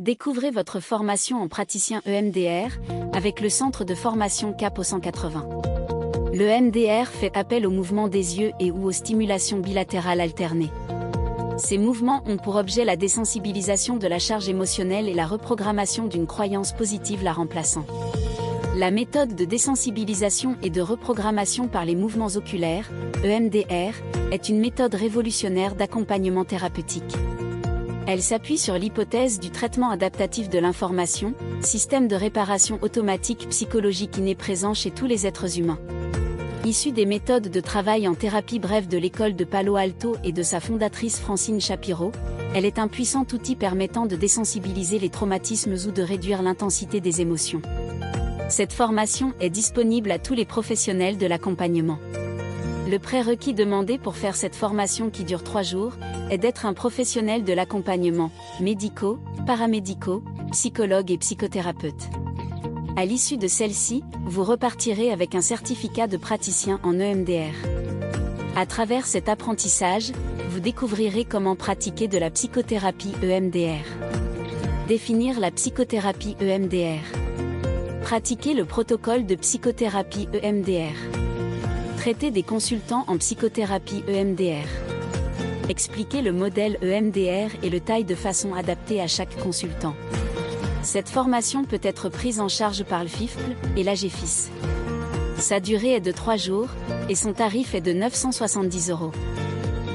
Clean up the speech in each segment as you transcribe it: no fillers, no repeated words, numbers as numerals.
Découvrez votre formation en praticien EMDR avec le centre de formation CAPO 180. Le EMDR fait appel au mouvement des yeux et ou aux stimulations bilatérales alternées. Ces mouvements ont pour objet la désensibilisation de la charge émotionnelle et la reprogrammation d'une croyance positive la remplaçant. La méthode de désensibilisation et de reprogrammation par les mouvements oculaires, EMDR, est une méthode révolutionnaire d'accompagnement thérapeutique. Elle s'appuie sur l'hypothèse du traitement adaptatif de l'information, système de réparation automatique psychologique inné présent chez tous les êtres humains. Issue des méthodes de travail en thérapie brève de l'école de Palo Alto et de sa fondatrice Francine Shapiro, elle est un puissant outil permettant de désensibiliser les traumatismes ou de réduire l'intensité des émotions. Cette formation est disponible à tous les professionnels de l'accompagnement. Le prérequis demandé pour faire cette formation qui dure 3 jours est d'être un professionnel de l'accompagnement, médicaux, paramédicaux, psychologues et psychothérapeutes. À l'issue de celle-ci, vous repartirez avec un certificat de praticien en EMDR. À travers cet apprentissage, vous découvrirez comment pratiquer de la psychothérapie EMDR. Définir la psychothérapie EMDR. Pratiquer le protocole de psychothérapie EMDR. Traiter des consultants en psychothérapie EMDR. Expliquer le modèle EMDR et le taille de façon adaptée à chaque consultant. Cette formation peut être prise en charge par le FIFPL et l'AGFIS. Sa durée est de 3 jours, et son tarif est de 970 €.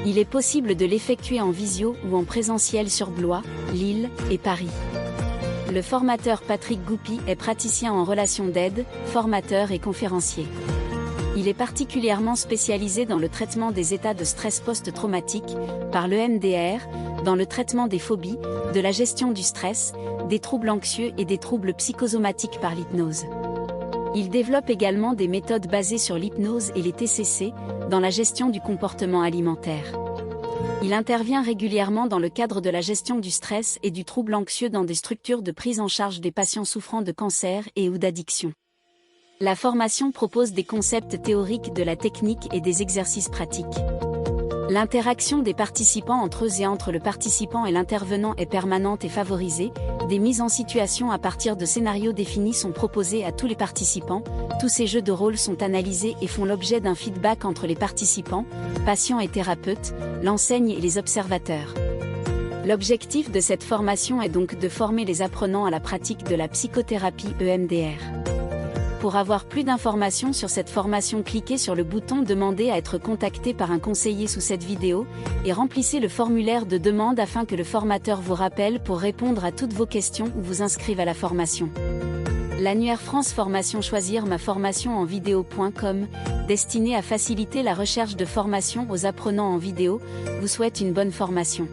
Il est possible de l'effectuer en visio ou en présentiel sur Blois, Lille et Paris. Le formateur Patrick Goupy est praticien en relations d'aide, formateur et conférencier. Il est particulièrement spécialisé dans le traitement des états de stress post-traumatique, par l'EMDR, dans le traitement des phobies, de la gestion du stress, des troubles anxieux et des troubles psychosomatiques par l'hypnose. Il développe également des méthodes basées sur l'hypnose et les TCC, dans la gestion du comportement alimentaire. Il intervient régulièrement dans le cadre de la gestion du stress et du trouble anxieux dans des structures de prise en charge des patients souffrant de cancer et ou d'addiction. La formation propose des concepts théoriques de la technique et des exercices pratiques. L'interaction des participants entre eux et entre le participant et l'intervenant est permanente et favorisée. Des mises en situation à partir de scénarios définis sont proposés à tous les participants. Tous ces jeux de rôle sont analysés et font l'objet d'un feedback entre les participants, patients et thérapeutes, l'enseigne et les observateurs. L'objectif de cette formation est donc de former les apprenants à la pratique de la psychothérapie EMDR. Pour avoir plus d'informations sur cette formation, cliquez sur le bouton « Demander à être contacté par un conseiller » sous cette vidéo, et remplissez le formulaire de demande afin que le formateur vous rappelle pour répondre à toutes vos questions ou vous inscrive à la formation. L'annuaire France Formation. Choisir ma formation en vidéo.com, destiné à faciliter la recherche de formation aux apprenants en vidéo, vous souhaite une bonne formation.